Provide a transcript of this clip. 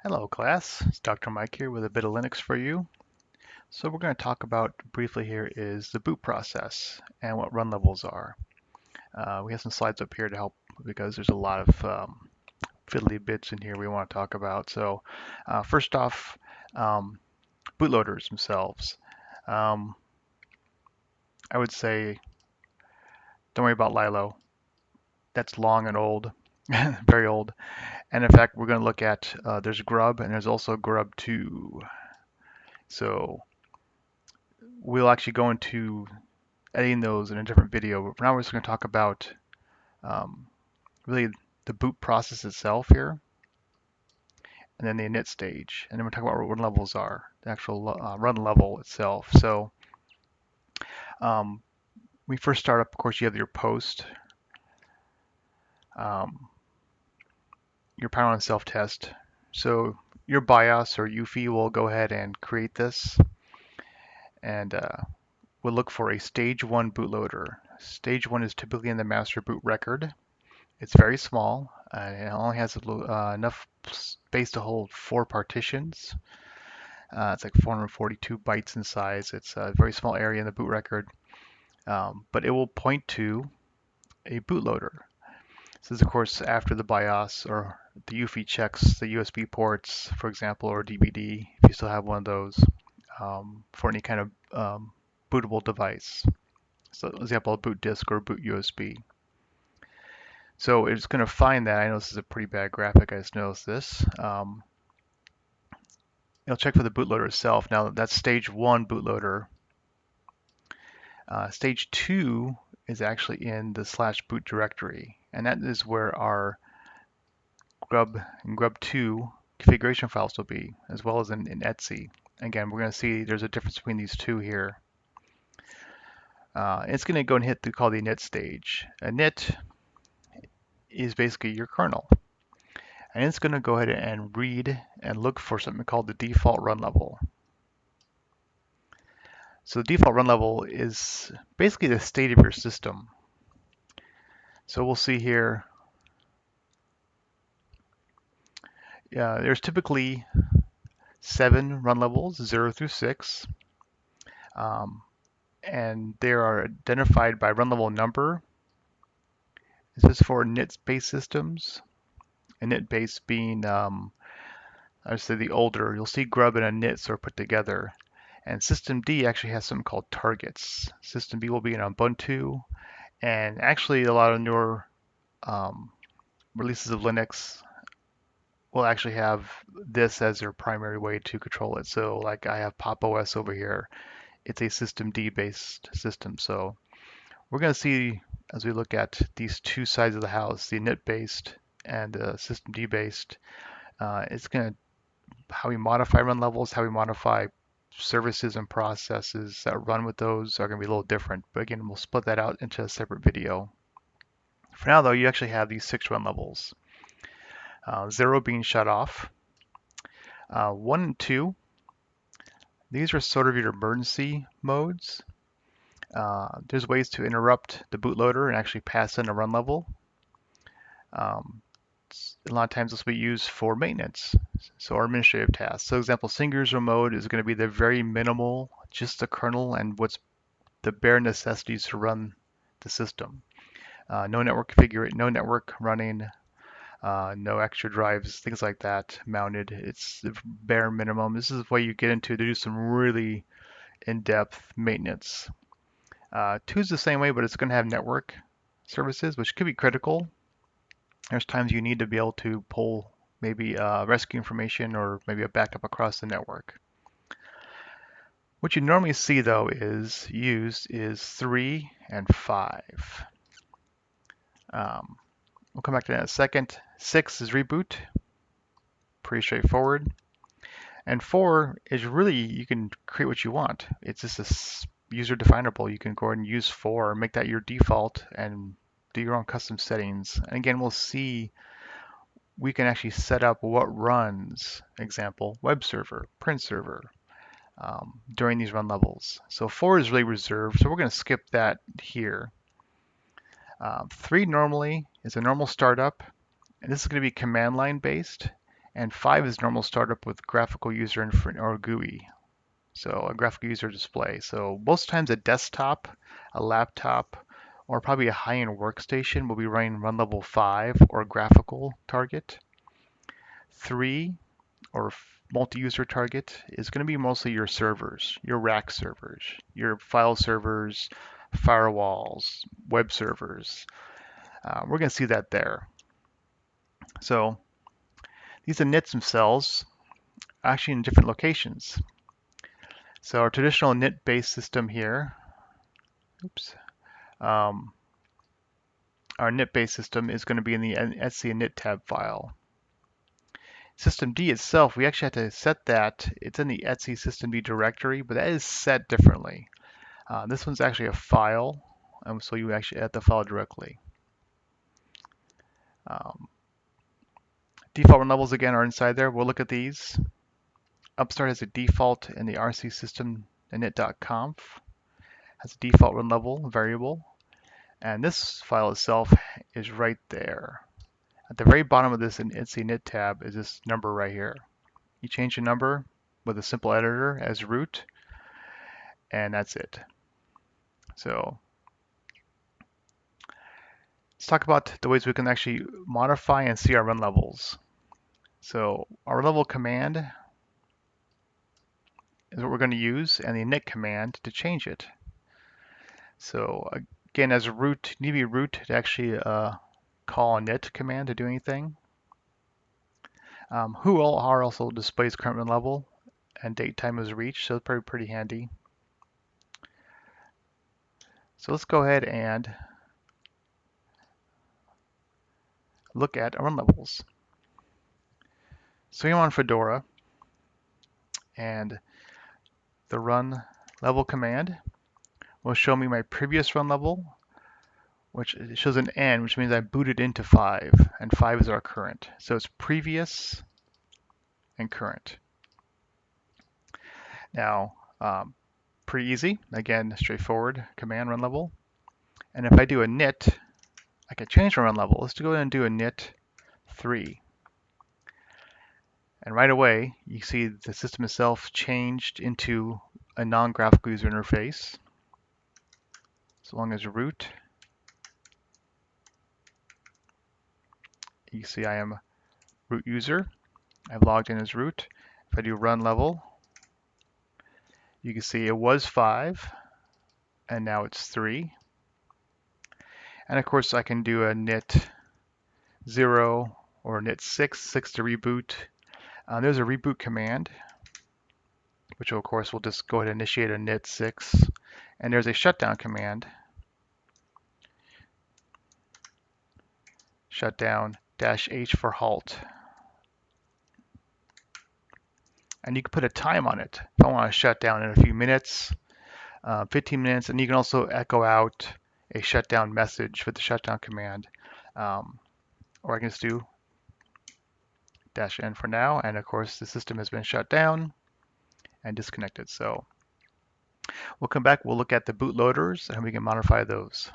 Hello class, it's Dr. Mike here with a bit of Linux for you. So we're going to talk about briefly here is the boot process and what run levels are. We have some slides up here to help because there's a lot of fiddly bits in here we want to talk about. So first off, um, bootloaders themselves. Um, I would say don't worry about Lilo. That's long and old, very old. And in fact, we're going to look at there's grub and there's also grub 2. So we'll actually go into editing those in a different video. But for now, we're just going to talk about um, really the boot process itself here, and then the init stage, and then we'll talk about what run levels are, the actual run level itself. So when we first start up, of course, you have your post, um, your power on self-test. So your BIOS or UEFI will go ahead and create this, and we'll look for a stage 1 bootloader. Stage 1 is typically in the master boot record. It's very small. It only has enough space to hold 4 partitions. It's like 442 bytes in size. It's a very small area in the boot record, but it will point to a bootloader. This is, of course, after the BIOS or the UEFI checks the USB ports, for example, or DVD, if you still have one of those, for any kind of bootable device. So, for example, a boot disk or a boot USB. So it's going to find that. I know this is a pretty bad graphic. I just noticed this. It'll check for the bootloader itself. Now that's stage 1 bootloader. Stage 2 is actually in the /boot directory, and that is where our grub and grub2 configuration files will be, as well as in etc. Again, we're going to see there's a difference between these two here. It's going to go and hit the called the init stage. Init is basically your kernel. And it's going to go ahead and read and look for something called the default run level. So the default run level is basically the state of your system. So we'll see here, there's typically 7 run levels, 0 through 6. And they are identified by run level number. This is for init-based systems. Init-based being, I would say the older. You'll see grub and init sort of put together. And System D actually has something called targets. System B will be in Ubuntu. And actually, a lot of newer releases of Linux will actually have this as their primary way to control it. So like I have Pop! OS over here. It's a System D based system. So we're going to see as we look at these two sides of the house, the init based and the System D based, it's going to how we modify run levels, how we modify services and processes that run with those are going to be a little different. But again, we'll split that out into a separate video. For now, though, you actually have these 6 run levels. 0 being shut off. 1 and 2, these are sort of your emergency modes. There's ways to interrupt the bootloader and actually pass in a run level. A lot of times this will be used for maintenance, so our administrative tasks. So example, single user mode is going to be the very minimal, just the kernel and what's the bare necessities to run the system. No network no network running, no extra drives, things like that mounted. It's the bare minimum. This is where you get into to do some really in-depth maintenance. 2 is the same way, but it's going to have network services, which could be critical. There's times you need to be able to pull maybe rescue information or maybe a backup across the network. What you normally see though is used is 3 and 5. We'll come back to that in a second. 6 is reboot, pretty straightforward. And 4 is really, you can create what you want. It's just a user definable. You can go ahead and use 4, make that your default and do your own custom settings. And again, we'll see we can actually set up what runs, example, web server, print server, during these run levels. So 4 is really reserved, so we're going to skip that here. 3 normally is a normal startup, and this is going to be command line based, And 5 is normal startup with graphical user or GUI. So a graphical user display. So most times a desktop, a laptop, or probably a high-end workstation will be running run level 5 or graphical target. 3 or multi-user target is going to be mostly your servers, your rack servers, your file servers, firewalls, web servers. We're going to see that there. So these inits themselves are actually in different locations. So our traditional init-based system here, oops, our init-based system is going to be in the etc init tab file. Systemd itself, we actually have to set that. It's in the etc systemd directory, but that is set differently. This one's actually a file, and so you actually add the file directly. Default run levels again are inside there. We'll look at these. Upstart has a default in the rc system init.conf, has a default run level variable, and this file itself is right there. At the very bottom of this etc init tab is this number right here. You change the number with a simple editor as root, and that's it. So let's talk about the ways we can actually modify and see our run levels. So our level command is what we're going to use, and the init command to change it. So again, as a root, you need to be root to actually call init command to do anything. Who are also displays current run level and date time is reached, so it's pretty handy. So let's go ahead and look at run levels. So I'm on Fedora, and the run level command will show me my previous run level, which shows an N, which means I booted into 5, and 5 is our current. So it's previous and current. Now, pretty easy. Again, straightforward command run level. And if I do a init, I can change my run level. Let's go ahead and do a init 3. And right away, you see the system itself changed into a non-graphical user interface. So long as root, you see I am root user. I've logged in as root. If I do run level, you can see it was 5, and now it's 3. And of course, I can do a init 0 or init 6 to reboot. There's a reboot command, which of course will just go ahead and initiate a init 6. And there's a shutdown command, shutdown -h for halt. And you can put a time on it. If I want to shut down in a few minutes, 15 minutes, and you can also echo out a shutdown message with the shutdown command. Or I can just do -n for now, and of course the system has been shut down and disconnected. So we'll come back, we'll look at the bootloaders and we can modify those.